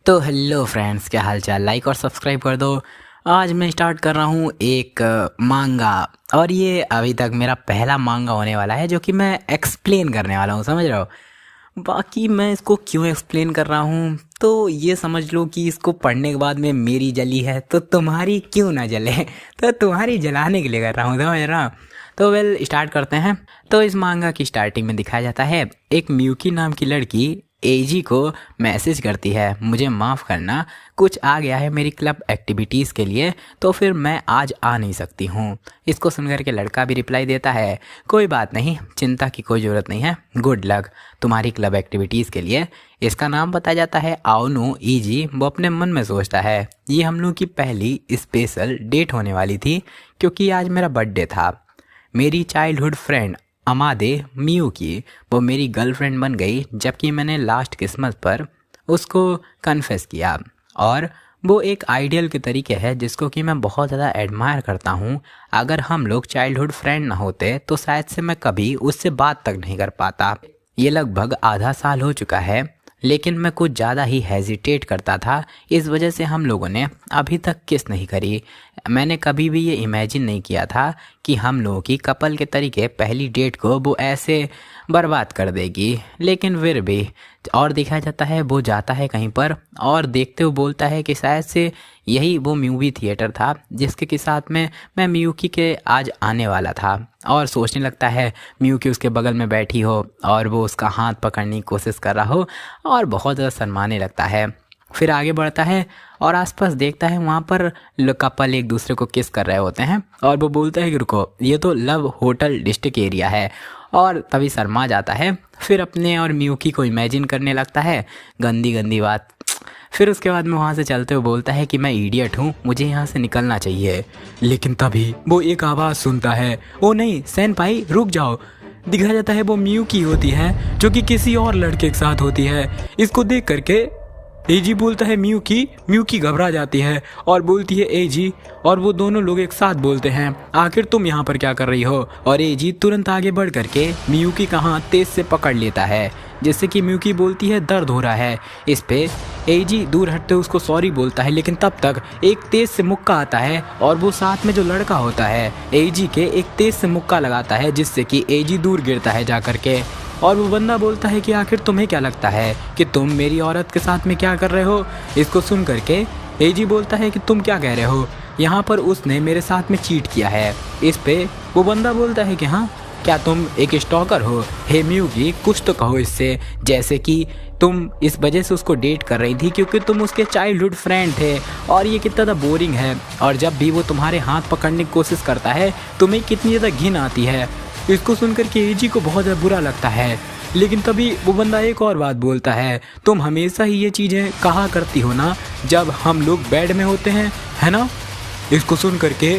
तो hello friends, क्या हाल चाल। लाइक और सब्सक्राइब कर दो। आज मैं स्टार्ट कर रहा हूँ एक मांगा, और ये अभी तक मेरा पहला मांगा होने वाला है जो कि मैं एक्सप्लेन करने वाला हूँ, समझ रहे हो। बाकी मैं इसको क्यों एक्सप्लेन कर रहा हूँ तो ये समझ लो कि इसको पढ़ने के बाद में मेरी जली है तो तुम्हारी क्यों ना जले तो तुम्हारी जलाने के लिए कर रहा हूँ, समझ रहा। तो वेल स्टार्ट करते हैं। तो इस मांगा की स्टार्टिंग में दिखाया जाता है एक मियूकी नाम की लड़की एजी को मैसेज करती है, मुझे माफ़ करना, कुछ आ गया है मेरी क्लब एक्टिविटीज़ के लिए तो फिर मैं आज आ नहीं सकती हूँ। इसको सुनकर के लड़का भी रिप्लाई देता है, कोई बात नहीं, चिंता की कोई ज़रूरत नहीं है, गुड लक तुम्हारी क्लब एक्टिविटीज़ के लिए। इसका नाम बताया जाता है आओनो ईजी। वो अपने मन में सोचता है ये हम लोग की पहली स्पेशल डेट होने वाली थी क्योंकि आज मेरा बर्थडे था। मेरी चाइल्डहुड फ्रेंड अमादे मियूकी वो मेरी गर्लफ्रेंड बन गई जबकि मैंने लास्ट क्रिसमस पर उसको कन्फेस किया, और वो एक आइडियल के तरीके है जिसको कि मैं बहुत ज़्यादा एडमायर करता हूँ। अगर हम लोग चाइल्डहुड फ्रेंड ना होते तो शायद से मैं कभी उससे बात तक नहीं कर पाता। ये लगभग आधा साल हो चुका है लेकिन मैं कुछ ज़्यादा ही हेजिटेट करता था, इस वजह से हम लोगों ने अभी तक किस नहीं करी। मैंने कभी भी ये इमेजिन नहीं किया था कि हम लोगों की कपल के तरीके पहली डेट को वो ऐसे बर्बाद कर देगी, लेकिन फिर भी। और दिखाया जाता है वो जाता है कहीं पर और देखते हुए बोलता है कि शायद से यही वो मूवी थिएटर था जिसके के साथ में मैं मियूकी के आज आने वाला था, और सोचने लगता है मियूकी उसके बगल में बैठी हो और वो उसका हाथ पकड़ने की कोशिश कर रहा हो और बहुत ज़्यादा शर्माने लगता है। फिर आगे बढ़ता है और आसपास देखता है वहाँ पर कपल एक दूसरे को किस कर रहे होते हैं, और वो बोलता है कि रुको, ये तो लव होटल डिस्ट्रिक्ट एरिया है, और तभी शर्मा जाता है। फिर अपने और मियूकी को इमेजिन करने लगता है, गंदी गंदी बात। फिर उसके बाद में वहाँ से चलते हुए बोलता है कि मैं इडियट हूँ, मुझे यहाँ से निकलना चाहिए। लेकिन तभी वो एक आवाज़ सुनता है, ओ नहीं सेनपाई रुक जाओ। दिखाया जाता है वो मियूकी होती है जो कि किसी और लड़के के साथ होती है। इसको देख करके एजी बोलता है मियूकी। मियूकी घबरा जाती है और बोलती है एजी, और वो दोनों लोग एक साथ बोलते हैं आखिर तुम यहाँ पर क्या कर रही हो। और एजी तुरंत आगे बढ़ करके मियूकी का हाथ तेज से पकड़ लेता है जिससे कि मियूकी बोलती है दर्द हो रहा है। इस पे एजी दूर हटते उसको सॉरी बोलता है, लेकिन तब तक एक तेज से मुक्का आता है और वो साथ में जो लड़का होता है एजी के एक तेज से मुक्का लगाता है जिससे कि एजी दूर गिरता है जा करके। और वो बंदा बोलता है कि आखिर तुम्हें क्या लगता है कि तुम मेरी औरत के साथ में क्या कर रहे हो। इसको सुन करके एजी बोलता है कि तुम क्या कह रहे हो, यहाँ पर उसने मेरे साथ में चीट किया है। इस पे वो बंदा बोलता है कि हाँ, क्या तुम एक स्टॉकर हो। हे मियूकी, कुछ तो कहो इससे, जैसे कि तुम इस वजह से उसको डेट कर रही थी क्योंकि तुम उसके चाइल्डहुड फ्रेंड थे, और ये कितना ज़्यादा बोरिंग है, और जब भी वो तुम्हारे हाथ पकड़ने की कोशिश करता है तुम्हें कितनी ज़्यादा घिन आती है। इसको सुनकर के एजी को बहुत ज़्यादा बुरा लगता है, लेकिन तभी वो बंदा एक और बात बोलता है, तुम हमेशा ही ये चीज़ें कहा करती हो ना जब हम लोग बेड में होते हैं, है ना। इसको सुन करके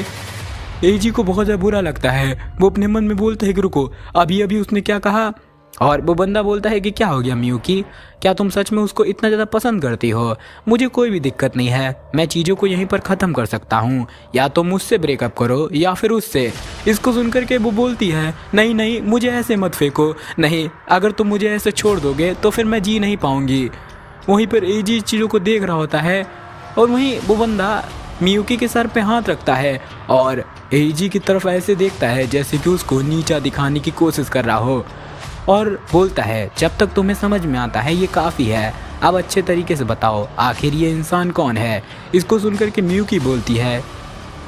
एजी को बहुत ज़्यादा बुरा लगता है। वो अपने मन में बोलता है कि रुको, अभी अभी उसने क्या कहा। और वो बंदा बोलता है कि क्या हो गया मियूकी, क्या तुम सच में उसको इतना ज़्यादा पसंद करती हो। मुझे कोई भी दिक्कत नहीं है, मैं चीज़ों को यहीं पर ख़त्म कर सकता हूँ, या तो मुझसे ब्रेकअप करो या फिर उससे। इसको सुन करके वो बोलती है, नहीं नहीं, मुझे ऐसे मत फेंको, नहीं, अगर तुम मुझे ऐसे छोड़ दोगे तो फिर मैं जी नहीं पाऊँगी। वहीं पर एजी चीज़ों को देख रहा होता है, और वहीं वो बंदा मियूकी के सर पे हाथ रखता है और एजी की तरफ ऐसे देखता है जैसे कि उसको नीचा दिखाने की कोशिश कर रहा हो, और बोलता है जब तक तुम्हें समझ में आता है ये काफ़ी है, अब अच्छे तरीके से बताओ आखिर ये इंसान कौन है। इसको सुनकर के मियूकी बोलती है,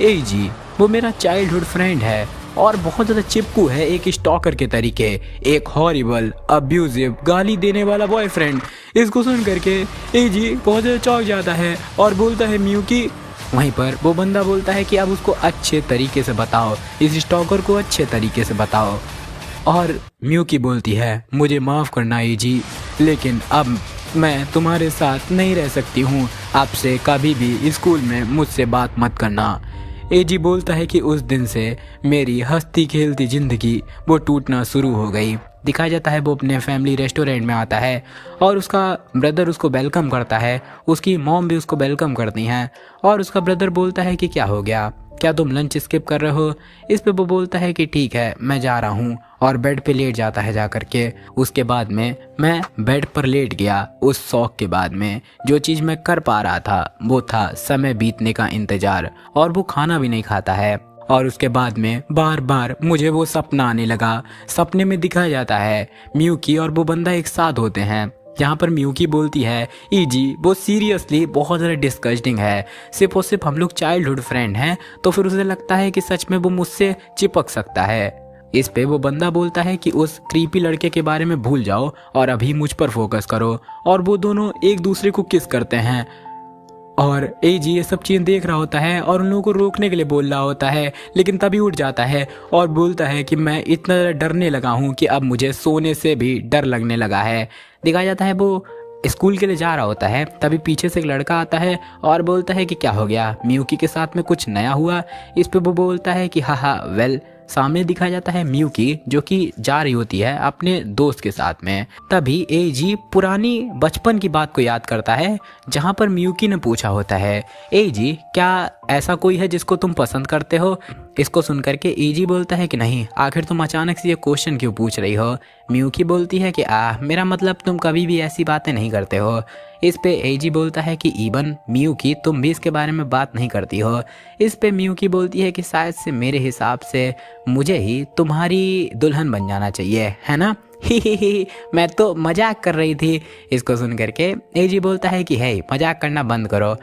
एजी वो मेरा चाइल्डहुड फ्रेंड है और बहुत ज़्यादा चिपकू है, एक स्टॉकर के तरीके, एक हॉरिबल अब्यूजिव गाली देने वाला बॉयफ्रेंड। इसको सुन करके एजी बहुत ज़्यादा चौंक जाता है और बोलता है मियूकी। वहीं पर वो बंदा बोलता है कि अब उसको अच्छे तरीके से बताओ, इस स्टॉकर को अच्छे तरीके से बताओ। और मियूकी बोलती है, मुझे माफ़ करना एजी, लेकिन अब मैं तुम्हारे साथ नहीं रह सकती हूँ, आपसे कभी भी स्कूल में मुझसे बात मत करना। एजी बोलता है कि उस दिन से मेरी हंसती खेलती ज़िंदगी वो टूटना शुरू हो गई। दिखाया जाता है वो अपने फैमिली रेस्टोरेंट में आता है और उसका ब्रदर उसको वेलकम करता है, उसकी मॉम भी उसको वेलकम करती हैं, और उसका ब्रदर बोलता है कि क्या हो गया, क्या तुम लंच स्किप कर रहे हो? इस पे वो बोलता है कि ठीक है मैं जा रहा हूँ, और बेड पे लेट जाता है जा करके। उसके बाद में मैं बेड पर लेट गया। उस शौक के बाद में जो चीज़ मैं कर पा रहा था वो था समय बीतने का इंतजार, और वो खाना भी नहीं खाता है। और उसके बाद में बार बार मुझे वो सपना आने लगा। सपने में दिखाया जाता है मियूकी और वो बंदा एक साथ होते हैं। यहाँ पर मियूकी बोलती है ईजी वो सीरियसली बहुत ज़्यादा डिस्कस्टिंग है, सिर्फ और सिर्फ हम लोग चाइल्डहुड फ्रेंड हैं। तो फिर उसे लगता है कि सच में वो मुझसे चिपक सकता है। इस पे वो बंदा बोलता है कि उस क्रीपी लड़के के बारे में भूल जाओ और अभी मुझ पर फोकस करो। और वो दोनों एक दूसरे को किस करते हैं, और एजी ये सब चीज़ देख रहा होता है और उन लोगों को रोकने के लिए बोल रहा होता है, लेकिन तभी उठ जाता है और बोलता है कि मैं इतना डरने लगा हूँ कि अब मुझे सोने से भी डर लगने लगा है। दिखाया जाता है वो स्कूल के लिए जा रहा होता है, तभी पीछे से एक लड़का आता है और बोलता है कि क्या हो गया, मियूकी के साथ में कुछ नया हुआ? इस पे वो बोलता है कि हाँ वेल। सामने दिखाया जाता है मियूकी जो कि जा रही होती है अपने दोस्त के साथ में। तभी एजी पुरानी बचपन की बात को याद करता है जहाँ पर मियूकी ने पूछा होता है एजी क्या ऐसा कोई है जिसको तुम पसंद करते हो? इसको सुनकर के एजी बोलता है कि नहीं, आखिर तुम अचानक से ये क्वेश्चन क्यों पूछ रही हो? मियूकी बोलती है कि मेरा मतलब तुम कभी भी ऐसी बातें नहीं करते हो। इस पे एजी बोलता है कि इवन मियूकी तुम भी इसके बारे में बात नहीं करती हो। इस पे मियूकी बोलती है कि शायद से मेरे हिसाब से मुझे ही तुम्हारी दुल्हन बन जाना चाहिए, है ना? ही मैं तो मजाक कर रही थी। इसको सुन करके एजी बोलता है कि है मजाक करना बंद करो।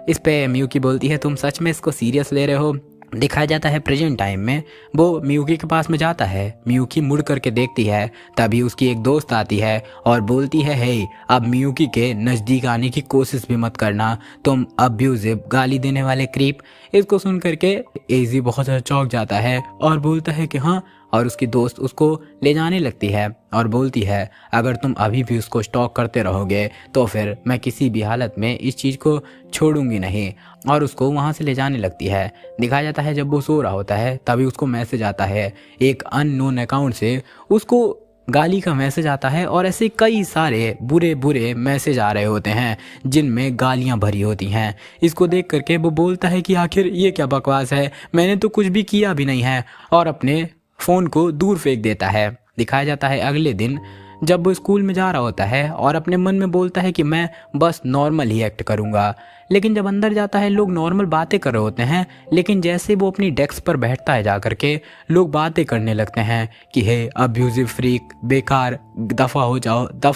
इस पे मियूकी बोलती है तुम सच में इसको सीरियस ले रहे हो? दिखाया जाता है प्रेजेंट टाइम में वो मियूकी के पास में जाता है। मियूकी मुड़ करके देखती है, तभी उसकी एक दोस्त आती है और बोलती है हे अब मियूकी के नज़दीक आने की कोशिश भी मत करना, तुम अब्यूजिव गाली देने वाले क्रीप। इसको सुन करके एजी बहुत ज़्यादा चौंक जाता है और बोलता है कि हाँ, और उसकी दोस्त उसको ले जाने लगती है और बोलती है अगर तुम अभी भी उसको स्टॉक करते रहोगे तो फिर मैं किसी भी हालत में इस चीज़ को छोड़ूंगी नहीं, और उसको वहाँ से ले जाने लगती है। दिखाया जाता है जब वो सो रहा होता है तभी उसको मैसेज आता है एक अननोन अकाउंट से, उसको गाली का मैसेज आता है और ऐसे कई सारे बुरे बुरे मैसेज आ रहे होते हैं जिनमें गालियां भरी होती हैं। इसको देख करके वो बोलता है कि आखिर ये क्या बकवास है, मैंने तो कुछ भी किया भी नहीं है, और अपने फ़ोन को दूर फेंक देता है। दिखाया जाता है अगले दिन जब वो स्कूल में जा रहा होता है और अपने मन में बोलता है कि मैं बस नॉर्मल ही एक्ट करूँगा, लेकिन जब अंदर जाता है लोग नॉर्मल बातें कर रहे होते हैं, लेकिन जैसे वो अपनी डेस्क पर बैठता है जा करके लोग बातें करने लगते हैं कि हे अब्यूजिव फ्रीक, बेकार, दफ़ा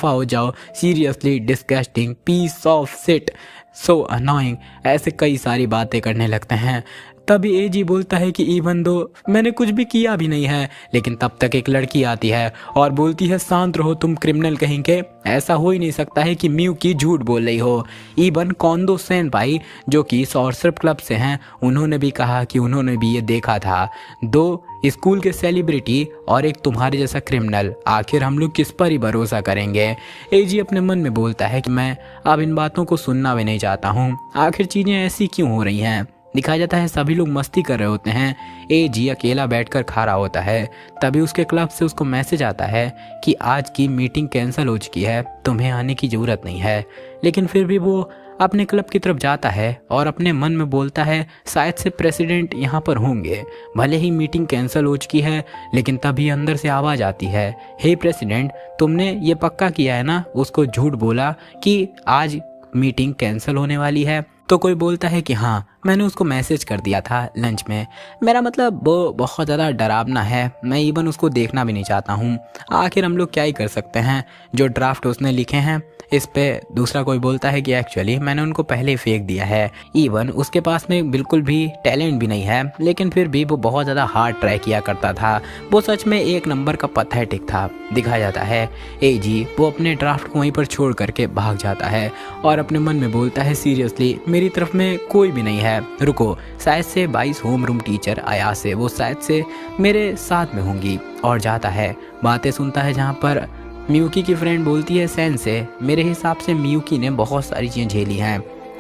हो जाओ, seriously disgusting, piece of shit, so annoying, ऐसे कई सारी बातें करने लगते हैं। तभी एजी बोलता है कि इवन दो मैंने कुछ भी किया भी नहीं है, लेकिन तब तक एक लड़की आती है और बोलती है शांत रहो तुम क्रिमिनल कहीं के, ऐसा हो ही नहीं सकता है कि मियूकी झूठ बोल रही हो। इवन कोंदो सेनपाई जो कि सॉर्सर क्लब से हैं उन्होंने भी कहा कि उन्होंने भी ये देखा था, दो स्कूल के सेलिब्रिटी और एक तुम्हारे जैसा क्रिमिनल, आखिर हम लोग किस पर ही भरोसा करेंगे? एजी अपने मन में बोलता है कि मैं अब इन बातों को सुनना भी नहीं चाहता हूँ, आखिर चीज़ें ऐसी क्यों हो रही हैं? दिखाया जाता है सभी लोग मस्ती कर रहे होते हैं, एजी अकेला बैठकर खा रहा होता है। तभी उसके क्लब से उसको मैसेज आता है कि आज की मीटिंग कैंसिल हो चुकी है, तुम्हें आने की ज़रूरत नहीं है। लेकिन फिर भी वो अपने क्लब की तरफ जाता है और अपने मन में बोलता है शायद से प्रेसिडेंट यहाँ पर होंगे, भले ही मीटिंग कैंसिल हो चुकी है। लेकिन तभी अंदर से आवाज़ आती है हे प्रेसिडेंट, तुमने ये पक्का किया है ना, उसको झूठ बोला कि आज मीटिंग कैंसिल होने वाली है? तो कोई बोलता है कि हाँ मैंने उसको मैसेज कर दिया था लंच में, मेरा मतलब वो बहुत ज़्यादा डरावना है, मैं इवन उसको देखना भी नहीं चाहता हूँ, आखिर हम लोग क्या ही कर सकते हैं, जो ड्राफ्ट उसने लिखे हैं। इस पे दूसरा कोई बोलता है कि एक्चुअली मैंने उनको पहले ही फेंक दिया है, इवन उसके पास में बिल्कुल भी टैलेंट भी नहीं है, लेकिन फिर भी वो बहुत ज़्यादा हार्ड ट्राई किया करता था, वो सच में एक नंबर का पैथेटिक था। दिखाया जाता है एजी वो अपने ड्राफ्ट को वहीं पर छोड़ करके भाग जाता है और अपने मन में बोलता है सीरियसली मेरी तरफ में कोई भी नहीं है, रुको, शायद से 22 होम रूम टीचर आया से वो शायद से मेरे साथ में होंगी। और जाता है बातें सुनता है जहाँ पर मियूकी की फ्रेंड बोलती है सैन से, मेरे हिसाब से मियूकी ने बहुत सारी चीज़ें झेली हैं,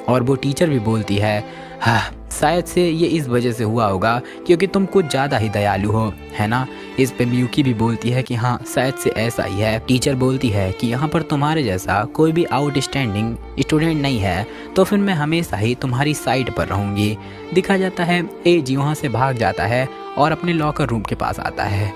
और वो टीचर भी बोलती है, हाँ शायद से ये इस वजह से हुआ होगा क्योंकि तुम कुछ ज़्यादा ही दयालु हो, है ना। इस पे मियुकी भी बोलती है कि हाँ शायद से ऐसा ही है। टीचर बोलती है कि यहाँ पर तुम्हारे जैसा कोई भी आउटस्टैंडिंग स्टूडेंट नहीं है, तो फिर मैं हमेशा ही तुम्हारी साइड पर रहूँगी। दिखा जाता है एजी वहाँ से भाग जाता है और अपने लॉकर रूम के पास आता है।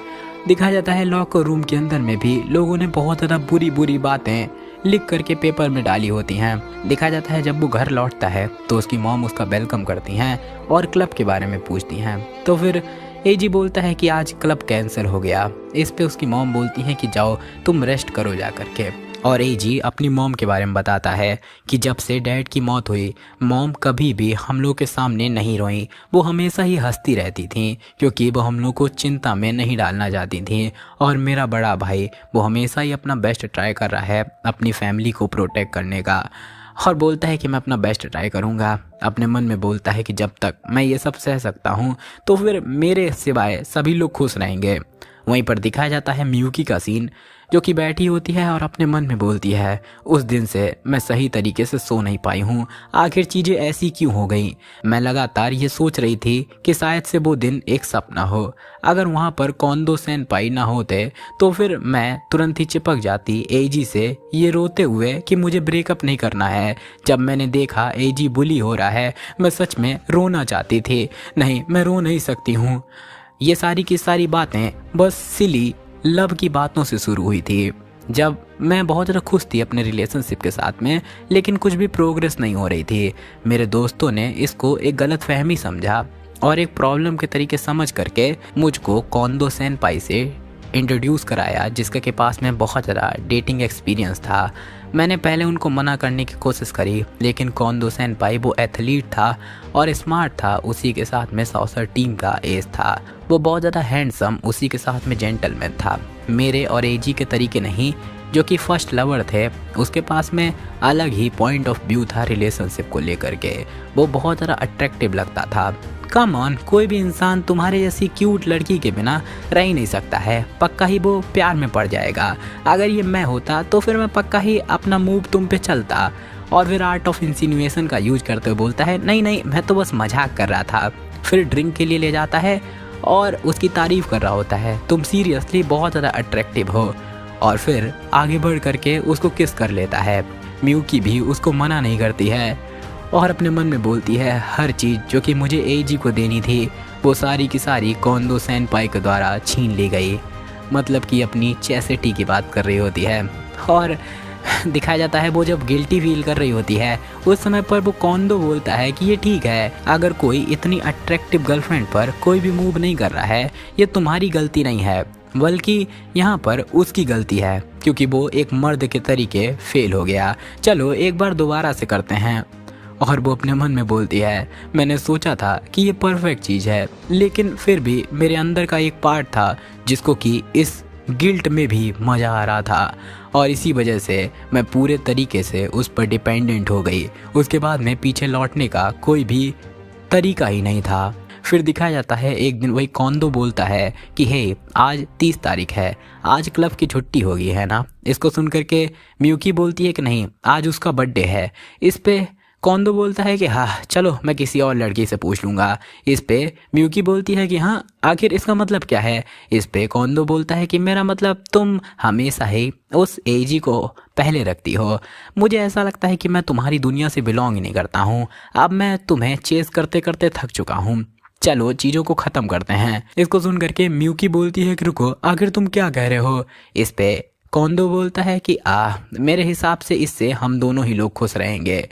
दिखाया जाता है लॉकर रूम के अंदर में भी लोगों ने बहुत ज़्यादा बुरी बुरी बातें लिख करके पेपर में डाली होती हैं। दिखाया जाता है जब वो घर लौटता है तो उसकी मॉम उसका वेलकम करती हैं और क्लब के बारे में पूछती हैं। तो फिर एजी बोलता है कि आज क्लब कैंसिल हो गया। इस पे उसकी मॉम बोलती है कि जाओ तुम रेस्ट करो जा करके। और एजी अपनी मॉम के बारे में बताता है कि जब से डैड की मौत हुई मॉम कभी भी हम लोग के सामने नहीं रोई, वो हमेशा ही हंसती रहती थी क्योंकि वो हम लोग को चिंता में नहीं डालना चाहती थी। और मेरा बड़ा भाई वो हमेशा ही अपना बेस्ट ट्राई कर रहा है अपनी फैमिली को प्रोटेक्ट करने का, और बोलता है कि मैं अपना बेस्ट ट्राई करूँगा। अपने मन में बोलता है कि जब तक मैं ये सब सह सकता हूँ तो फिर मेरे सिवाय सभी लोग खुश रहेंगे। वहीं पर दिखाया जाता है मियुकी का सीन जो कि बैठी होती है और अपने मन में बोलती है, उस दिन से मैं सही तरीके से सो नहीं पाई हूँ, आखिर चीज़ें ऐसी क्यों हो गई। मैं लगातार ये सोच रही थी कि शायद से वो दिन एक सपना हो। अगर वहाँ पर कोंदो सेनपाई ना होते तो फिर मैं तुरंत ही चिपक जाती एजी से ये रोते हुए कि मुझे ब्रेकअप नहीं करना है। जब मैंने देखा एजी बुली हो रहा है मैं सच में रोना चाहती थी। नहीं, मैं रो नहीं सकती हूँ। ये सारी की सारी बातें बस सिली लव की बातों से शुरू हुई थी जब मैं बहुत ज़्यादा खुश थी अपने रिलेशनशिप के साथ में, लेकिन कुछ भी प्रोग्रेस नहीं हो रही थी। मेरे दोस्तों ने इसको एक गलत फहमी समझा और एक प्रॉब्लम के तरीके समझ करके मुझको कोंदो सेनपाई से इंट्रोड्यूस कराया जिसके के पास में बहुत ज़्यादा डेटिंग एक्सपीरियंस था। मैंने पहले उनको मना करने की कोशिश करी लेकिन कोंदो सेनपाई वो एथलीट था और स्मार्ट था, उसी के साथ में सॉसर टीम का एस था। वो बहुत ज़्यादा हैंडसम, उसी के साथ में जेंटलमैन था। मेरे और एजी के तरीके नहीं जो कि फर्स्ट लवर थे, उसके पास में अलग ही पॉइंट ऑफ व्यू था रिलेशनशिप को लेकर के। वो बहुत ज़्यादा अट्रैक्टिव लगता था। कम ऑन, कोई भी इंसान तुम्हारे जैसी क्यूट लड़की के बिना रह ही नहीं सकता है, पक्का ही वो प्यार में पड़ जाएगा। अगर ये मैं होता तो फिर मैं पक्का ही अपना मूव तुम पे चलता। और फिर आर्ट ऑफ इंसिनुएशन का यूज करते हुए बोलता है, नहीं नहीं मैं तो बस मजाक कर रहा था। फिर ड्रिंक के लिए ले जाता है और उसकी तारीफ कर रहा होता है, तुम सीरियसली बहुत ज़्यादा अट्रैक्टिव हो। और फिर आगे बढ़ करके उसको किस कर लेता है। मियुकी भी उसको मना नहीं करती है और अपने मन में बोलती है हर चीज़ जो कि मुझे एजी को देनी थी वो सारी की सारी कोंदो सेनपाई के द्वारा छीन ली गई। मतलब कि अपनी चैसिटी की बात कर रही होती है। और दिखाया जाता है वो जब गिल्टी फील कर रही होती है उस समय पर वो कोंदो बोलता है कि ये ठीक है, अगर कोई इतनी अट्रैक्टिव गर्लफ्रेंड पर कोई भी मूव नहीं कर रहा है ये तुम्हारी गलती नहीं है बल्कि यहाँ पर उसकी गलती है क्योंकि वो एक मर्द के तरीके फेल हो गया। चलो एक बार दोबारा से करते हैं। और वो अपने मन में बोलती है, मैंने सोचा था कि ये परफेक्ट चीज़ है लेकिन फिर भी मेरे अंदर का एक पार्ट था जिसको कि इस गिल्ट में भी मज़ा आ रहा था और इसी वजह से मैं पूरे तरीके से उस पर डिपेंडेंट हो गई। उसके बाद में पीछे लौटने का कोई भी तरीका ही नहीं था। फिर दिखाया जाता है एक दिन वही कोंदो बोलता है कि हे आज 30 तारीख है, आज क्लब की छुट्टी होगी है ना। इसको सुन करके मियुकी बोलती है कि नहीं आज उसका बर्थडे है। इस पे कोंदो बोलता है कि हाँ चलो मैं किसी और लड़की से पूछ लूँगा। इस पे मियुकी बोलती है कि हाँ आखिर इसका मतलब क्या है। इस पे कोंदो बोलता है कि मेरा मतलब तुम हमेशा ही उस एजी को पहले रखती हो। मुझे ऐसा लगता है कि मैं तुम्हारी दुनिया से बिलोंग ही नहीं करता हूँ। अब मैं तुम्हें चेस करते करते थक चुका हूँ, चलो चीज़ों को ख़त्म करते हैं। इसको सुन करके मियुकी बोलती है कि रुको आखिर तुम क्या कह रहे हो। इस पे कोंदो बोलता है कि मेरे हिसाब से इससे हम दोनों ही लोग खुश रहेंगे।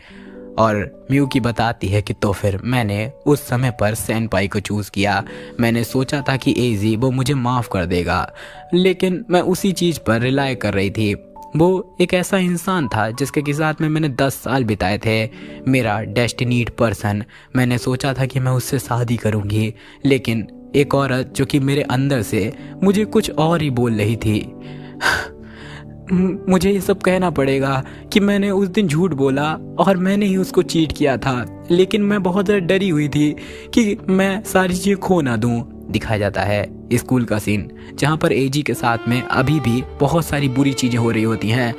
और मियुकी बताती है कि तो फिर मैंने उस समय पर सेनपाई को चूज़ किया। मैंने सोचा था कि एजी वो मुझे माफ़ कर देगा लेकिन मैं उसी चीज़ पर रिलाय कर रही थी। वो एक ऐसा इंसान था जिसके साथ में मैंने 10 साल बिताए थे, मेरा डेस्टिनीड पर्सन। मैंने सोचा था कि मैं उससे शादी करूँगी लेकिन एक औरत जो कि मेरे अंदर से मुझे कुछ और ही बोल रही थी। मुझे ये सब कहना पड़ेगा कि मैंने उस दिन झूठ बोला और मैंने ही उसको चीट किया था लेकिन मैं बहुत ज़्यादा डरी हुई थी कि मैं सारी चीज़ें खो ना दूँ। दिखाया जाता है स्कूल का सीन जहाँ पर एजी के साथ में अभी भी बहुत सारी बुरी चीज़ें हो रही होती हैं।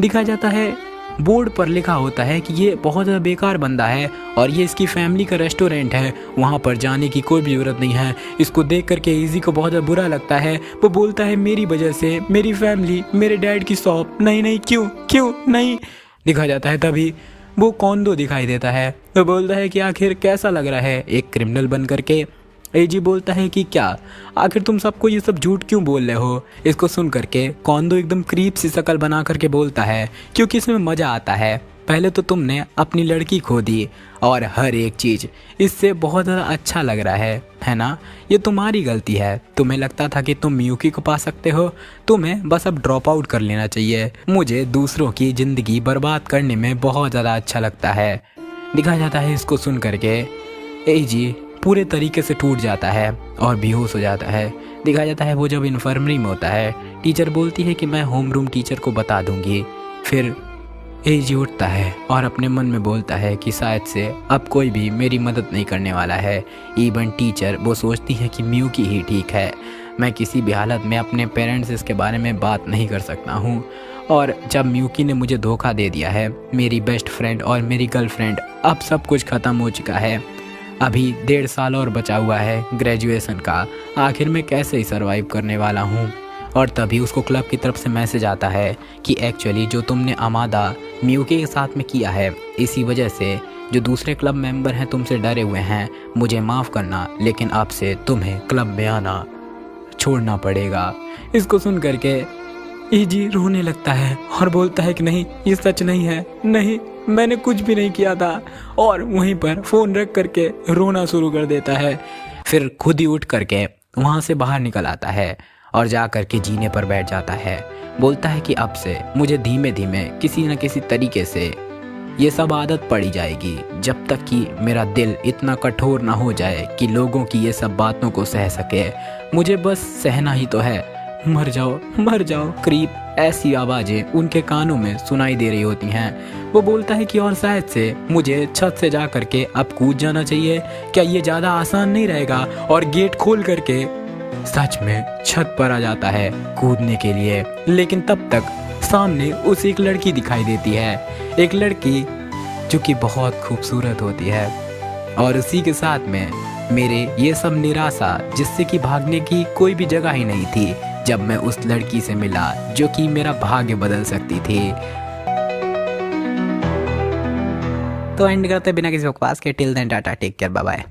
दिखाया जाता है बोर्ड पर लिखा होता है कि ये बहुत ज़्यादा बेकार बंदा है और ये इसकी फैमिली का रेस्टोरेंट है, वहाँ पर जाने की कोई भी ज़रूरत नहीं है। इसको देख करके इजी को बहुत ज़्यादा बुरा लगता है। वो बोलता है मेरी वजह से मेरी फैमिली, मेरे डैड की शॉप, नहीं नहीं क्यों क्यों नहीं। दिखा जाता है तभी वो कोंदो दिखाई देता है। वो बोलता है कि आखिर कैसा लग रहा है एक क्रिमिनल बन करके। एजी बोलता है कि क्या, आखिर तुम सबको ये सब झूठ क्यों बोल रहे हो। इसको सुन करके कोंदो एकदम क्रीप सी शक्ल बना करके बोलता है क्योंकि इसमें मज़ा आता है। पहले तो तुमने अपनी लड़की खो दी और हर एक चीज़ इससे बहुत ज़्यादा अच्छा लग रहा है ना। ये तुम्हारी गलती है, तुम्हें लगता था कि तुम मियुकी को पा सकते हो, तुम्हें बस अब ड्रॉप आउट कर लेना चाहिए। मुझे दूसरों की ज़िंदगी बर्बाद करने में बहुत ज़्यादा अच्छा लगता है। दिखा जाता है इसको सुन करके एजी पूरे तरीके से टूट जाता है और बेहोश हो जाता है। दिखा जाता है वो जब इन्फर्मरी में होता है, टीचर बोलती है कि मैं होम रूम टीचर को बता दूंगी। फिर एजी उठता है और अपने मन में बोलता है कि शायद से अब कोई भी मेरी मदद नहीं करने वाला है। इवन टीचर वो सोचती है कि मियुकी ही ठीक है, मैं किसी भी हालत में अपने पेरेंट्स इसके बारे में बात नहीं कर सकता हूँ। और जब मियुकी ने मुझे धोखा दे दिया है, मेरी बेस्ट फ्रेंड और मेरी गर्लफ्रेंड, अब सब कुछ ख़त्म हो चुका है। अभी 1.5 साल और बचा हुआ है ग्रेजुएशन का, आखिर मैं कैसे ही सर्वाइव करने वाला हूँ। और तभी उसको क्लब की तरफ से मैसेज आता है कि एक्चुअली जो तुमने अमादा मियुकी के साथ में किया है, इसी वजह से जो दूसरे क्लब मेंबर हैं तुमसे डरे हुए हैं। मुझे माफ़ करना, लेकिन अब से तुम्हें क्लब में आना छोड़ना पड़ेगा। इसको सुन करके इजी रोने लगता है और बोलता है कि नहीं, ये सच नहीं है, नहीं मैंने कुछ भी नहीं किया था। और वहीं पर फ़ोन रख करके रोना शुरू कर देता है। फिर खुद ही उठ करके वहाँ से बाहर निकल आता है और जा करके जीने पर बैठ जाता है। बोलता है कि अब से मुझे धीमे धीमे किसी न किसी तरीके से ये सब आदत पड़ी जाएगी, जब तक कि मेरा दिल इतना कठोर ना हो जाए कि लोगों की ये सब बातों को सह सके। मुझे बस सहना ही तो है, मर जाओ मर जाओ। क्रीप ऐसी आवाज़ें उनके कानों में सुनाई दे रही होती हैं। वो बोलता है कि और शायद से मुझे छत से जा करके अब कूद जाना चाहिए, क्या ये ज़्यादा आसान नहीं रहेगा। और गेट खोल करके सच में छत पर आ जाता है कूदने के लिए। लेकिन तब तक सामने उसे एक लड़की दिखाई देती है, एक लड़की जो कि बहुत खूबसूरत होती है। और उसी के साथ में मेरे ये सब निराशा, जिससे कि भागने की कोई भी जगह ही नहीं थी, जब मैं उस लड़की से मिला जो कि मेरा भाग्य बदल सकती थी। तो एंड करते बिना किसी बकवास के, till then tata, take care, bye bye.